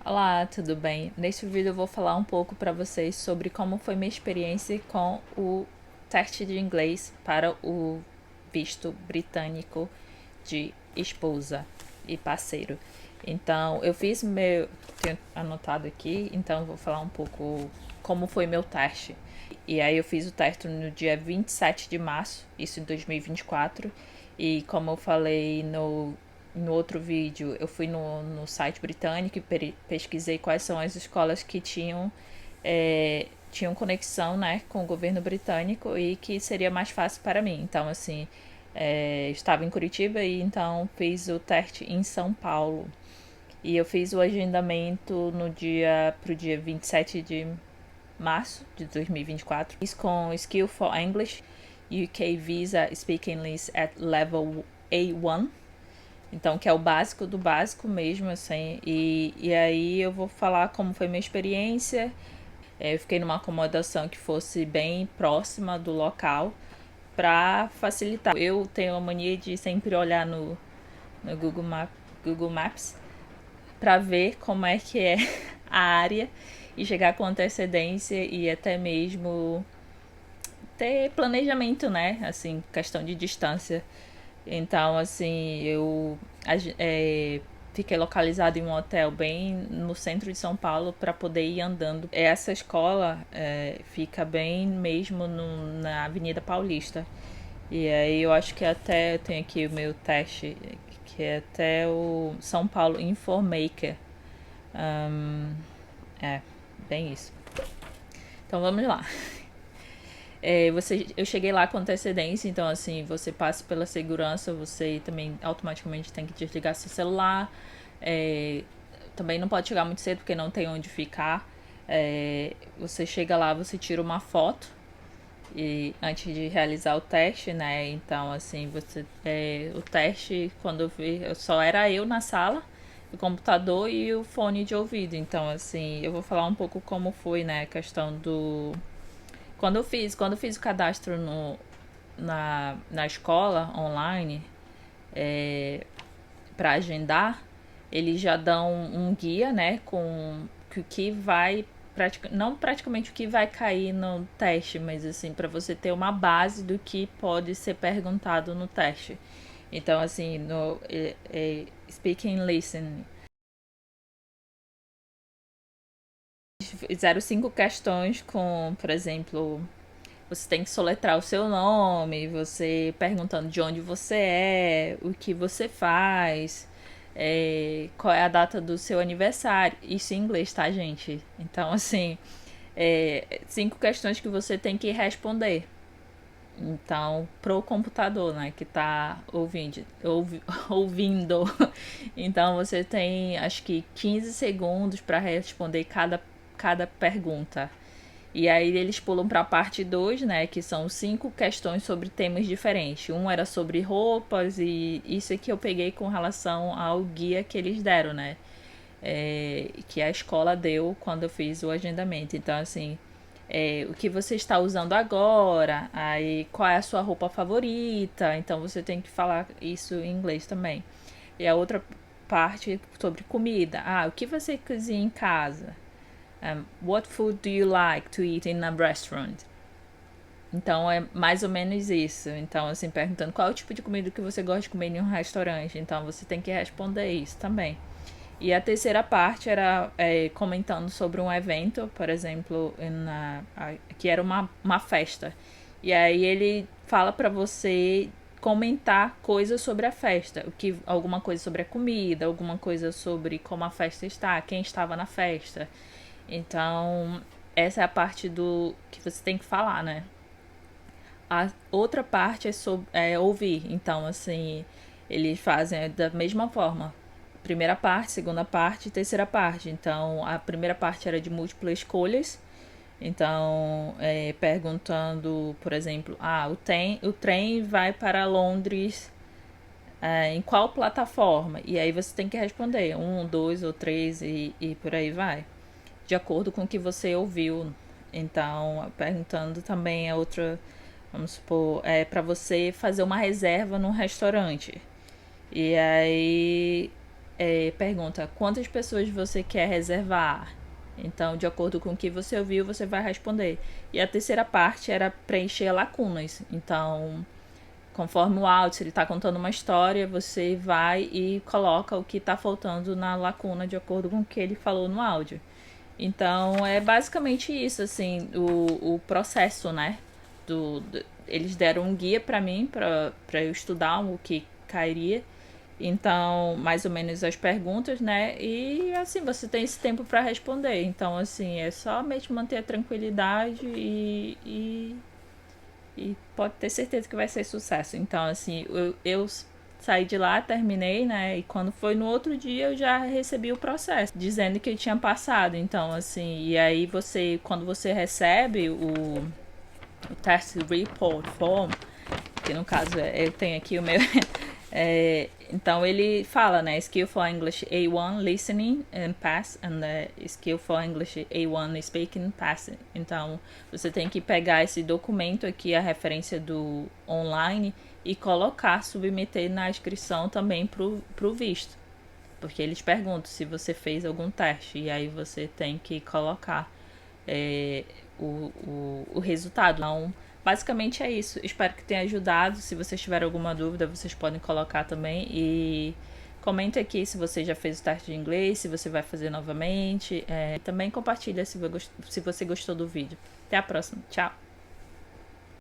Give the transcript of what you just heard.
Olá, tudo bem? Neste vídeo eu vou falar um pouco para vocês sobre como foi minha experiência com o teste de inglês para o visto britânico de esposa e parceiro. Então, eu fiz meu. Tenho anotado aqui, então vou falar um pouco como foi meu teste. E aí, eu fiz o teste no dia 27 de março, isso em 2024. E como eu falei no outro vídeo, eu fui no site britânico e pesquisei quais são as escolas que tinham conexão, né, com o governo britânico e que seria mais fácil para mim. Então, assim, estava em Curitiba e então fiz o teste em São Paulo. E eu fiz o agendamento no dia pro dia 27 de março de 2024. Fiz com Skill for English, UK Visa Speaking English at Level A1. Então, que é o básico do básico mesmo, assim. E aí eu vou falar como foi minha experiência. Eu fiquei numa acomodação que fosse bem próxima do local para facilitar. Eu tenho a mania de sempre olhar no Google Maps para ver como é que é a área e chegar com antecedência e até mesmo ter planejamento, né? Assim, questão de distância. Então, assim, fiquei localizada em um hotel bem no centro de São Paulo para poder ir andando. Essa escola fica bem mesmo na Avenida Paulista. E aí eu acho que até tem aqui o meu teste, que é até o São Paulo Informaker. É, bem isso. Então vamos lá. Eu cheguei lá com antecedência, então assim, você passa pela segurança, você também automaticamente tem que desligar seu celular. É, também não pode chegar muito cedo porque não tem onde ficar. Você chega lá, você tira uma foto e antes de realizar o teste, né? Então assim, o teste quando eu vi, só era eu na sala, o computador e o fone de ouvido. Então assim, eu vou falar um pouco como foi, né, a questão do quando eu fiz o cadastro na escola online, para agendar, eles já dão um guia, né, com o que vai não praticamente o que vai cair no teste, mas assim, para você ter uma base do que pode ser perguntado no teste. Então, assim, no Speaking and Listening, fizeram 5 questões com, por exemplo, você tem que soletrar o seu nome, você perguntando de onde você é, o que você faz, qual é a data do seu aniversário. Isso em inglês, tá, gente? Então, assim, 5 questões que você tem que responder. Então, pro computador, né, que tá ouvindo. Então, você tem, acho que 15 segundos para responder cada pergunta. E aí eles pulam para a parte 2, né, que são 5 questões sobre temas diferentes. Um era sobre roupas e isso aqui eu peguei com relação ao guia que eles deram, né, que a escola deu quando eu fiz o agendamento. Então, assim, o que você está usando agora, aí qual é a sua roupa favorita, então você tem que falar isso em inglês também. E a outra parte sobre comida, o que você cozinha em casa? What food do you like to eat in a restaurant? Então é mais ou menos isso. Então, assim, perguntando qual é o tipo de comida que você gosta de comer em um restaurante. Então você tem que responder isso também. E a terceira parte era comentando sobre um evento, por exemplo, que era uma festa. E aí ele fala para você comentar coisas sobre a festa, alguma coisa sobre a comida, alguma coisa sobre como a festa está, quem estava na festa. Então, essa é a parte do que você tem que falar, né? A outra parte é ouvir. Então, assim, eles fazem da mesma forma. Primeira parte, segunda parte e terceira parte. Então, a primeira parte era de múltiplas escolhas. Então, perguntando, por exemplo, o trem vai para Londres em qual plataforma? E aí você tem que responder um, dois ou três e por aí vai. De acordo com o que você ouviu. Então, perguntando também a outra, vamos supor, para você fazer uma reserva num restaurante. E aí pergunta quantas pessoas você quer reservar. Então, de acordo com o que você ouviu, você vai responder. E a terceira parte era preencher lacunas. Então, conforme o áudio, se ele está contando uma história, você vai e coloca o que está faltando na lacuna de acordo com o que ele falou no áudio. Então, é basicamente isso, assim, o processo, né? Eles deram um guia para mim, para eu estudar o que cairia. Então, mais ou menos as perguntas, né? E assim, você tem esse tempo para responder. Então, assim, é somente manter a tranquilidade e pode ter certeza que vai ser sucesso. Então, assim, eu saí de lá, terminei, né? E quando foi no outro dia, eu já recebi o processo, dizendo que eu tinha passado. Então, assim, e aí você, quando você recebe o Test Report Form, que no caso eu tenho aqui o meu. Então ele fala, né? Skill for English A1 Listening and Pass, and Skill for English A1 Speaking Pass. Então você tem que pegar esse documento aqui, a referência do online, e colocar, submeter na inscrição também pro visto. Porque eles perguntam se você fez algum teste, e aí você tem que colocar é, o resultado. Então, basicamente é isso. Espero que tenha ajudado. Se vocês tiverem alguma dúvida, vocês podem colocar também. E comenta aqui se você já fez o teste de inglês, se você vai fazer novamente. Também compartilha se você gostou do vídeo. Até a próxima. Tchau!